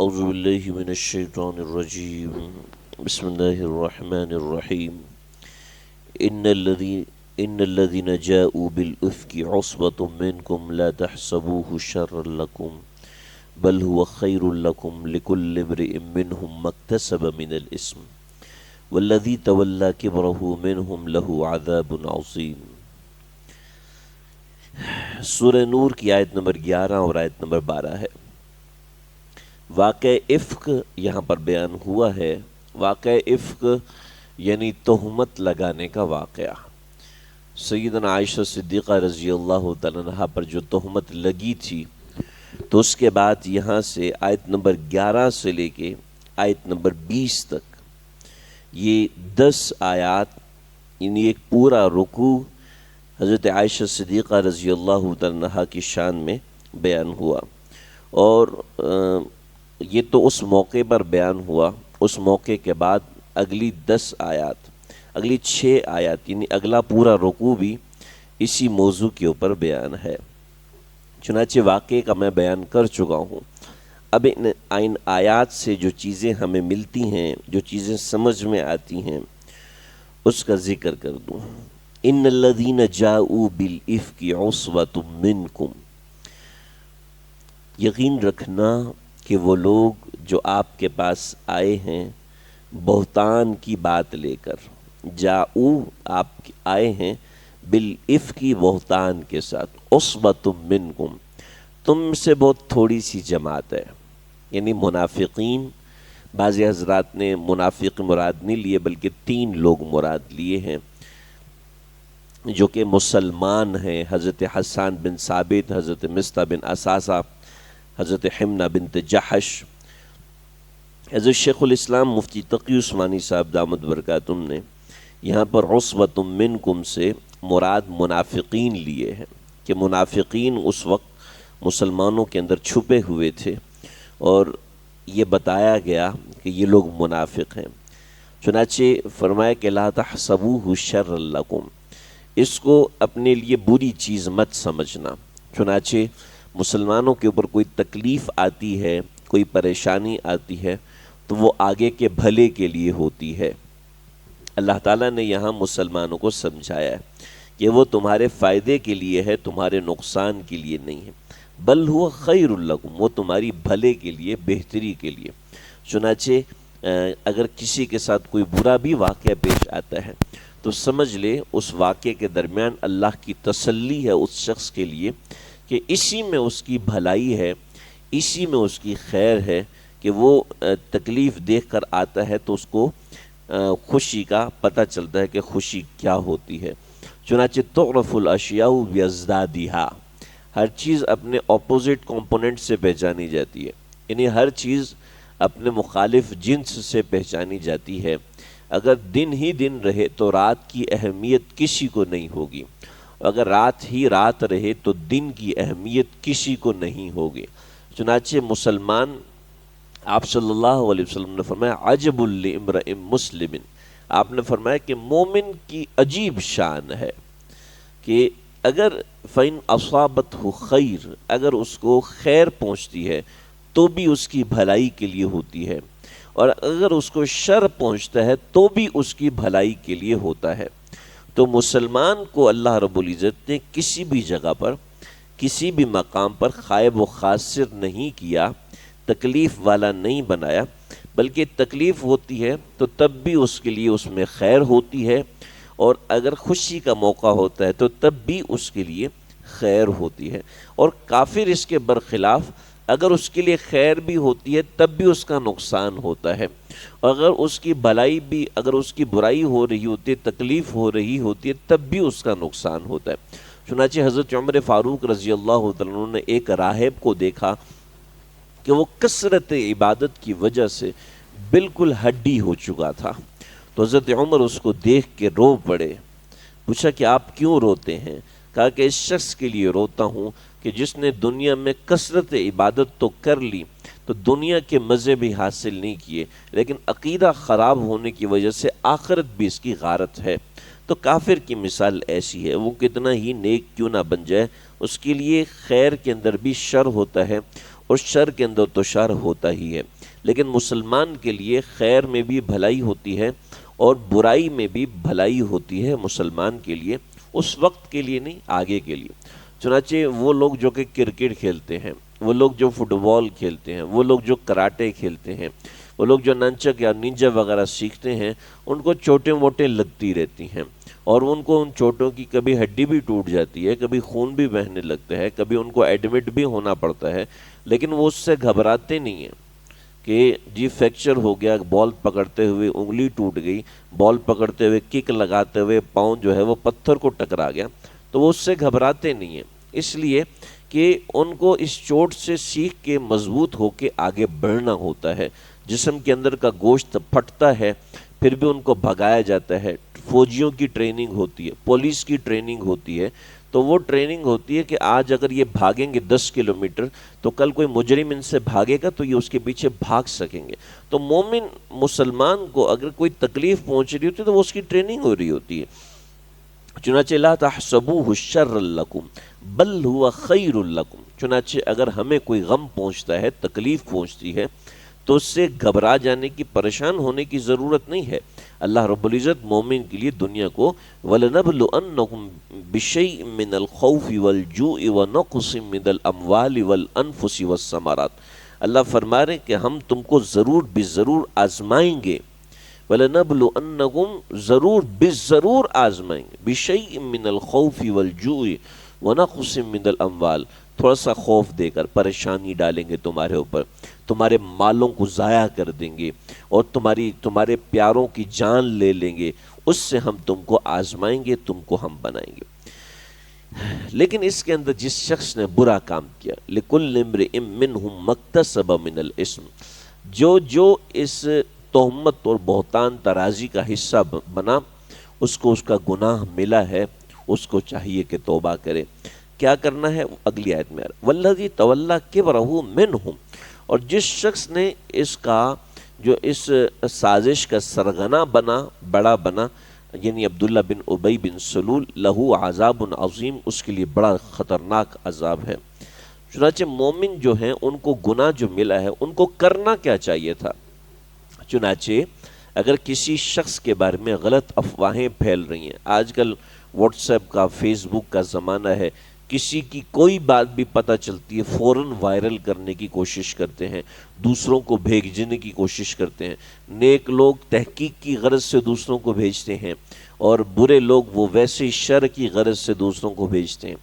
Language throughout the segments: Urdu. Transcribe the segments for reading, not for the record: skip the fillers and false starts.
اعوذ باللہ من الشیطان الرجیم بسم اللہ الرحمن الرحیم ان الذین جاءوا بالافک عصبة منکم لا تحسبوه شرا لکم بل هو خیر لکم لکل امرئ منہم ما اکتسب من الاسم والذی تولی کبرہ منہم لہ عذاب عظیم۔ سورہ نور کی آیت نمبر 11 اور آیت نمبر 12 ہے۔ واقع افک یہاں پر بیان ہوا ہے۔ واقع افک یعنی تہمت لگانے کا واقعہ۔ سیدنا عائشہ صدیقہ رضی اللہ تعالیٰ عنہا پر جو تہمت لگی تھی، تو اس کے بعد یہاں سے آیت نمبر 11 سے لے کے آیت نمبر 20 تک یہ 10 آیات، یعنی ایک پورا رکوع حضرت عائشہ صدیقہ رضی اللہ تعالیٰ عنہا کی شان میں بیان ہوا۔ اور یہ تو اس موقع پر بیان ہوا۔ اس موقع کے بعد اگلی 10 آیات، اگلی 6 آیات، یعنی اگلا پورا رکوع بھی اسی موضوع کے اوپر بیان ہے۔ چنانچہ واقعے کا میں بیان کر چکا ہوں۔ اب ان آیات سے جو چیزیں ہمیں ملتی ہیں، جو چیزیں سمجھ میں آتی ہیں، اس کا ذکر کر دوں۔ ان الذین جاءوا بالافک عصبۃ منکم، یقین رکھنا کہ وہ لوگ جو آپ کے پاس آئے ہیں بہتان کی بات لے کر، جاؤ آپ آئے ہیں بالافک بہتان کے ساتھ، عصبۃ منکم تم سے بہت تھوڑی سی جماعت ہے، یعنی منافقین۔ بعض حضرات نے منافق مراد نہیں لیے بلکہ 3 لوگ مراد لیے ہیں جو کہ مسلمان ہیں، حضرت حسان بن ثابت، حضرت مصطح بن اساسہ، حضرت حمنہ بنت جحش۔ حضرت شیخ الاسلام مفتی تقی عثمانی صاحب دامت برکاتہم نے یہاں پر عصبۃ منکم سے مراد منافقین لیے ہیں کہ منافقین اس وقت مسلمانوں کے اندر چھپے ہوئے تھے، اور یہ بتایا گیا کہ یہ لوگ منافق ہیں۔ چنانچہ فرمایا کہ لا تحسبوہ شرا لکم، اس کو اپنے لیے بری چیز مت سمجھنا۔ چنانچہ مسلمانوں کے اوپر کوئی تکلیف آتی ہے، کوئی پریشانی آتی ہے، تو وہ آگے کے بھلے کے لیے ہوتی ہے۔ اللہ تعالیٰ نے یہاں مسلمانوں کو سمجھایا ہے کہ وہ تمہارے فائدے کے لیے ہے، تمہارے نقصان کے لیے نہیں ہے، بل ہوا خیر لکم، وہ تمہاری بھلے کے لیے، بہتری کے لیے۔ چنانچہ اگر کسی کے ساتھ کوئی برا بھی واقعہ پیش آتا ہے تو سمجھ لے اس واقعے کے درمیان اللہ کی تسلی ہے اس شخص کے لیے کہ اسی میں اس کی بھلائی ہے، اسی میں اس کی خیر ہے کہ وہ تکلیف دیکھ کر آتا ہے تو اس کو خوشی کا پتہ چلتا ہے کہ خوشی کیا ہوتی ہے۔ چنانچہ تعرف الاشیاء بازدادہا، ہر چیز اپنے اپوزٹ کمپوننٹ سے پہچانی جاتی ہے، یعنی ہر چیز اپنے مخالف جنس سے پہچانی جاتی ہے۔ اگر دن ہی دن رہے تو رات کی اہمیت کسی کو نہیں ہوگی، اگر رات ہی رات رہے تو دن کی اہمیت کسی کو نہیں ہوگی۔ چنانچہ مسلمان، آپ صلی اللہ علیہ وسلم نے فرمایا عجب لامرئ مسلم، آپ نے فرمایا کہ مومن کی عجیب شان ہے کہ اگر فإن اصابتہ خیر، اگر اس کو خیر پہنچتی ہے تو بھی اس کی بھلائی کے لیے ہوتی ہے، اور اگر اس کو شر پہنچتا ہے تو بھی اس کی بھلائی کے لیے ہوتا ہے۔ تو مسلمان کو اللہ رب العزت نے کسی بھی جگہ پر، کسی بھی مقام پر خائب و خاسر نہیں کیا، تکلیف والا نہیں بنایا، بلکہ تکلیف ہوتی ہے تو تب بھی اس کے لیے اس میں خیر ہوتی ہے، اور اگر خوشی کا موقع ہوتا ہے تو تب بھی اس کے لیے خیر ہوتی ہے۔ اور کافر اس کے برخلاف، اگر اس کے لیے خیر بھی ہوتی ہے تب بھی اس کا نقصان ہوتا ہے، اور اگر اس کی بھلائی بھی، اگر اس کی برائی ہو رہی ہوتی ہے، تکلیف ہو رہی ہوتی ہے، تب بھی اس کا نقصان ہوتا ہے۔ چنانچہ حضرت عمر فاروق رضی اللہ عنہ نے ایک راہب کو دیکھا کہ وہ کثرت عبادت کی وجہ سے بالکل ہڈی ہو چکا تھا، تو حضرت عمر اس کو دیکھ کے رو پڑے۔ پوچھا کہ آپ کیوں روتے ہیں؟ کہا کہ اس شخص کے لیے روتا ہوں کہ جس نے دنیا میں کثرت عبادت تو کر لی، تو دنیا کے مزے بھی حاصل نہیں کیے، لیکن عقیدہ خراب ہونے کی وجہ سے آخرت بھی اس کی غارت ہے۔ تو کافر کی مثال ایسی ہے، وہ کتنا ہی نیک کیوں نہ بن جائے، اس کے لیے خیر کے اندر بھی شر ہوتا ہے، اور شر کے اندر تو شر ہوتا ہی ہے۔ لیکن مسلمان کے لیے خیر میں بھی بھلائی ہوتی ہے اور برائی میں بھی بھلائی ہوتی ہے مسلمان کے لیے، اس وقت کے لیے نہیں، آگے کے لیے۔ چنانچہ وہ لوگ جو کہ کرکٹ کھیلتے ہیں، وہ لوگ جو فٹ بال کھیلتے ہیں، وہ لوگ جو کراٹے کھیلتے ہیں، وہ لوگ جو ننچک یا ننجا وغیرہ سیکھتے ہیں، ان کو چوٹیں موٹیں لگتی رہتی ہیں، اور ان کو ان چوٹوں کی کبھی ہڈی بھی ٹوٹ جاتی ہے، کبھی خون بھی بہنے لگتا ہے، کبھی ان کو ایڈمٹ بھی ہونا پڑتا ہے، لیکن وہ اس سے گھبراتے نہیں ہیں کہ جی فریکچر ہو گیا، بال پکڑتے ہوئے انگلی ٹوٹ گئی، بال پکڑتے ہوئے کک لگاتے ہوئے پاؤں جو ہے وہ پتھر کو ٹکرا گیا، تو وہ اس سے گھبراتے نہیں ہیں، اس لیے کہ ان کو اس چوٹ سے سیکھ کے مضبوط ہو کے آگے بڑھنا ہوتا ہے۔ جسم کے اندر کا گوشت پھٹتا ہے، پھر بھی ان کو بھگایا جاتا ہے۔ فوجیوں کی ٹریننگ ہوتی ہے، پولیس کی ٹریننگ ہوتی ہے، تو وہ ٹریننگ ہوتی ہے کہ آج اگر یہ بھاگیں گے 10 کلومیٹر تو کل کوئی مجرم ان سے بھاگے گا تو یہ اس کے پیچھے بھاگ سکیں گے۔ تو مومن مسلمان کو اگر کوئی تکلیف پہنچ رہی ہوتی ہے تو وہ اس کی ٹریننگ ہو رہی ہوتی ہے۔ چنانچہ لا تحسبوه شر لکم بل هو خیر لکم، چنانچہ اگر ہمیں کوئی غم پہنچتا ہے، تکلیف پہنچتی ہے، تو اس سے گھبرا جانے کی، پریشان ہونے کی ضرورت نہیں ہے۔ اللہ رب العزت مومن کے لیے دنیا کو وَلَنَبْلُوَنَّكُمْ بِشَيْءٍ مِّنَ الْخَوْفِ وَالْجُوعِ وَنَقْصٍ مِّنَ الْأَمْوَالِ وَالْأَنفُسِ وَالثَّمَرَاتِ، اللہ فرما رہے کہ ہم تم کو ضرور بضرور آزمائیں گے، وَلَنَبْلُوَنَّكُمْ ضرور بضرور آزمائیں گے، بِشَيْءٍ مِّنَ الْخَوْفِ وَالْجُوعِ وَنَقْصٍ مِّنَ الْأَمْوَالِ، تھوڑا سا خوف دے کر پریشانی ڈالیں گے تمہارے اوپر، تمہارے مالوں کو ضائع کر دیں گے، اور تمہارے پیاروں کی جان لے لیں گے، اس سے ہم تم کو آزمائیں گے، تم کو ہم بنائیں گے۔ لیکن اس کے اندر جس شخص نے برا کام کیا، لِكُلِّ امْرِئٍ مِّنْهُمْ مَا اكْتَسَبَ مِنَ الْإِثْمِ، جو اس تہمت اور بہتان ترازی کا حصہ بنا، اس کو اس کا گناہ ملا ہے، اس کو چاہیے کہ توبہ کرے۔ کیا کرنا ہے؟ اگلی آیت میں وَالَّذِي تَوَلَّى كِبْرَهُ مِنْهُمْ، اور جس شخص نے اس کا جو اس سازش کا سرغنہ بنا، بڑا بنا، یعنی عبداللہ بن ابی بن سلول، لہو عذاب عظیم، اس کے لیے بڑا خطرناک عذاب ہے۔ چنانچہ مومن جو ہیں ان کو گناہ جو ملا ہے، ان کو کرنا کیا چاہیے تھا؟ چنانچہ اگر کسی شخص کے بارے میں غلط افواہیں پھیل رہی ہیں، آج کل واٹس ایپ کا، فیس بک کا زمانہ ہے، کسی کی کوئی بات بھی پتہ چلتی ہے فوراً وائرل کرنے کی کوشش کرتے ہیں، دوسروں کو بھیجنے کی کوشش کرتے ہیں۔ نیک لوگ تحقیق کی غرض سے دوسروں کو بھیجتے ہیں، اور برے لوگ وہ ویسے شر کی غرض سے دوسروں کو بھیجتے ہیں۔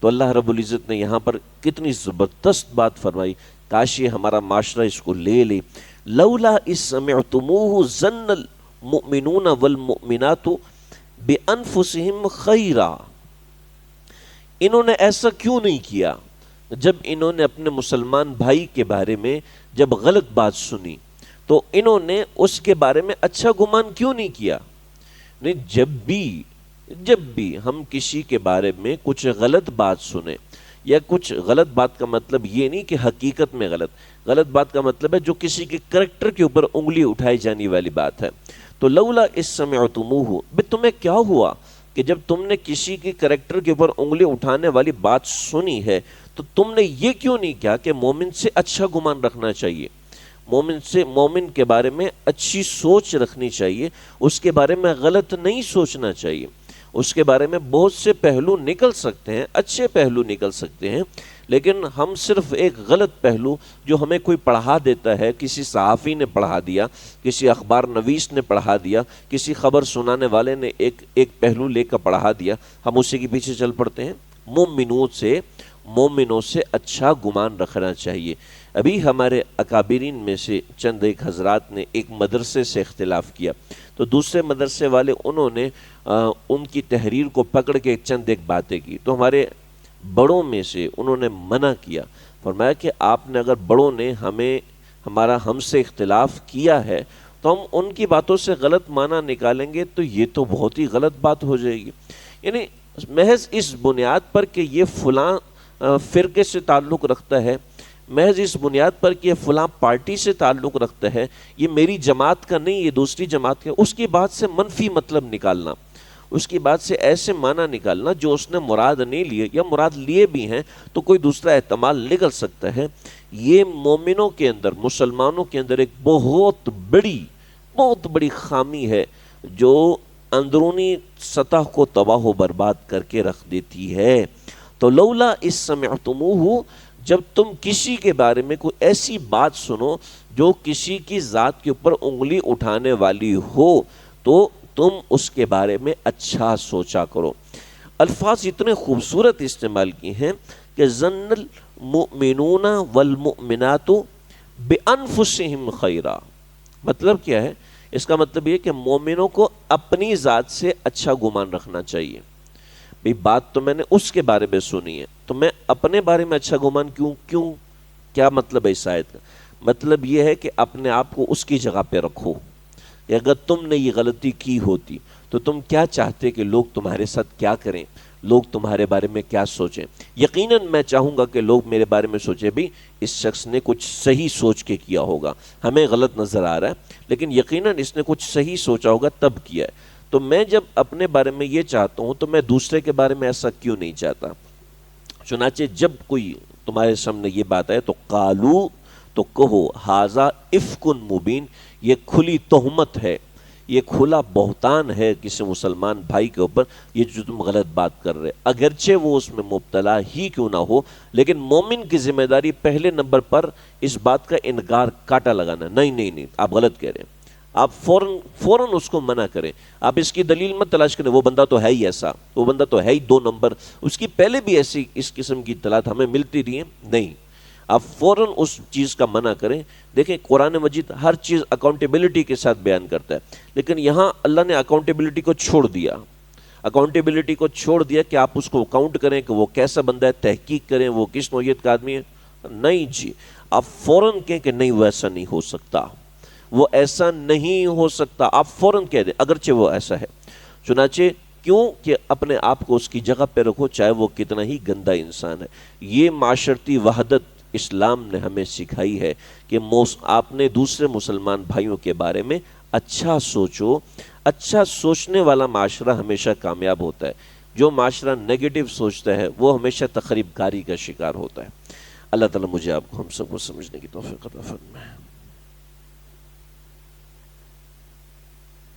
تو اللہ رب العزت نے یہاں پر کتنی زبردست بات فرمائی، کاش یہ ہمارا معاشرہ اس کو لے لے۔ لولا اذ سمعتموہ ظن المؤمنون والمؤمنات بانفسہم خیرا، انہوں نے ایسا کیوں نہیں کیا جب انہوں نے اپنے مسلمان بھائی کے بارے میں جب غلط بات سنی تو انہوں نے اس کے بارے میں اچھا گمان کیوں نہیں کیا؟ نہیں، جب بھی ہم کسی کے بارے میں کچھ غلط بات سنیں، یا کچھ غلط بات کا مطلب یہ نہیں کہ حقیقت میں غلط بات کا مطلب ہے جو کسی کے کریکٹر کے اوپر انگلی اٹھائی جانے والی بات ہے۔ تو لولا اذ سمعتموہ، تمہیں کیا ہوا کہ جب تم نے کسی کے کریکٹر کے اوپر انگلی اٹھانے والی بات سنی ہے تو تم نے یہ کیوں نہیں کہا کہ مومن سے اچھا گمان رکھنا چاہیے، مومن کے بارے میں اچھی سوچ رکھنی چاہیے، اس کے بارے میں غلط نہیں سوچنا چاہیے۔ اس کے بارے میں بہت سے پہلو نکل سکتے ہیں، اچھے پہلو نکل سکتے ہیں، لیکن ہم صرف ایک غلط پہلو جو ہمیں کوئی پڑھا دیتا ہے، کسی صحافی نے پڑھا دیا، کسی اخبار نویس نے پڑھا دیا، کسی خبر سنانے والے نے ایک پہلو لے کر پڑھا دیا، ہم اسی کے پیچھے چل پڑتے ہیں۔ مومنوں سے اچھا گمان رکھنا چاہیے۔ ابھی ہمارے اکابرین میں سے چند ایک حضرات نے ایک مدرسے سے اختلاف کیا، تو دوسرے مدرسے والے انہوں نے ان کی تحریر کو پکڑ کے چند ایک باتیں کی، تو ہمارے بڑوں میں سے انہوں نے منع کیا، فرمایا کہ آپ نے اگر بڑوں نے ہم سے اختلاف کیا ہے تو ہم ان کی باتوں سے غلط معنی نکالیں گے تو یہ تو بہت ہی غلط بات ہو جائے گی۔ یعنی محض اس بنیاد پر کہ یہ فلاں فرقے سے تعلق رکھتا ہے، محض اس بنیاد پر کہ یہ فلاں پارٹی سے تعلق رکھتا ہے، یہ میری جماعت کا نہیں، یہ دوسری جماعت کا، اس کی بات سے منفی مطلب نکالنا، اس کی بات سے ایسے معنی نکالنا جو اس نے مراد نہیں لیے یا مراد لیے بھی ہیں تو کوئی دوسرا احتمال نکل سکتا ہے، یہ مومنوں کے اندر، مسلمانوں کے اندر ایک بہت بڑی خامی ہے جو اندرونی سطح کو تباہ و برباد کر کے رکھ دیتی ہے۔ تو لولا اس سمعتموہ، جب تم کسی کے بارے میں کوئی ایسی بات سنو جو کسی کی ذات کے اوپر انگلی اٹھانے والی ہو تو تم اس کے بارے میں اچھا سوچا کرو۔ الفاظ اتنے خوبصورت استعمال کی ہیں کہ ظن المؤمنون والمؤمنات بانفسہم خیرا، مطلب کیا ہے؟ اس کا مطلب یہ کہ مومنوں کو اپنی ذات سے اچھا گمان رکھنا چاہیے۔ بھئی بات تو میں نے اس کے بارے میں سنی ہے تو میں اپنے بارے میں اچھا گمان کیوں؟ کیا مطلب ہے اس آیت کا؟ مطلب یہ ہے کہ اپنے آپ کو اس کی جگہ پہ رکھو کہ اگر تم نے یہ غلطی کی ہوتی تو تم کیا چاہتے کہ لوگ تمہارے ساتھ کیا کریں، لوگ تمہارے بارے میں کیا سوچیں۔ یقیناً میں چاہوں گا کہ لوگ میرے بارے میں سوچیں بھی اس شخص نے کچھ صحیح سوچ کے کیا ہوگا، ہمیں غلط نظر آ رہا ہے لیکن یقیناً اس نے کچھ صحیح سوچا ہوگا تب کیا ہے۔ تو میں جب اپنے بارے میں یہ چاہتا ہوں تو میں دوسرے کے بارے میں ایسا کیوں نہیں چاہتا؟ چنانچہ جب کوئی تمہارے سامنے یہ بات ہے تو قالو، تو کہو ھذا افک مبین، یہ کھلی تہمت ہے، یہ کھلا بہتان ہے کسی مسلمان بھائی کے اوپر، یہ جو تم غلط بات کر رہے، اگرچہ وہ اس میں مبتلا ہی کیوں نہ ہو، لیکن مومن کی ذمہ داری پہلے نمبر پر اس بات کا انکار، کاٹا لگانا، نہیں آپ غلط کہہ رہے ہیں، آپ فوراً اس کو منع کریں۔ آپ اس کی دلیل مت تلاش کریں، وہ بندہ تو ہے ہی ایسا، وہ بندہ تو ہے ہی 2 نمبر، اس کی پہلے بھی ایسی اس قسم کی اطلاعات ہمیں ملتی رہی ہیں، نہیں، آپ فوراً اس چیز کا منع کریں۔ دیکھیں قرآن مجید ہر چیز اکاؤنٹیبلٹی کے ساتھ بیان کرتا ہے، لیکن یہاں اللہ نے اکاؤنٹیبلٹی کو چھوڑ دیا، اکاؤنٹیبلٹی کو چھوڑ دیا کہ آپ اس کو کاؤنٹ کریں کہ وہ کیسا بندہ ہے، تحقیق کریں وہ کس نوعیت کا آدمی ہے، نہیں جی، آپ فوراً کہیں کہ نہیں وہ ایسا نہیں ہو سکتا، وہ ایسا نہیں ہو سکتا، آپ فوراً کہہ دیں اگرچہ وہ ایسا ہے۔ چنانچہ کیوں کہ اپنے آپ کو اس کی جگہ پہ رکھو چاہے وہ کتنا ہی گندا انسان ہے۔ یہ معاشرتی وحدت اسلام نے ہمیں سکھائی ہے کہ آپ نے دوسرے مسلمان بھائیوں کے بارے میں اچھا سوچو۔ اچھا سوچنے والا معاشرہ ہمیشہ کامیاب ہوتا ہے، جو معاشرہ نیگیٹو سوچتا ہے وہ ہمیشہ تخریب کاری کا شکار ہوتا ہے۔ اللہ تعالیٰ مجھے آپ کو ہم سب کو سمجھنے کی توفیق عطا فرمائے۔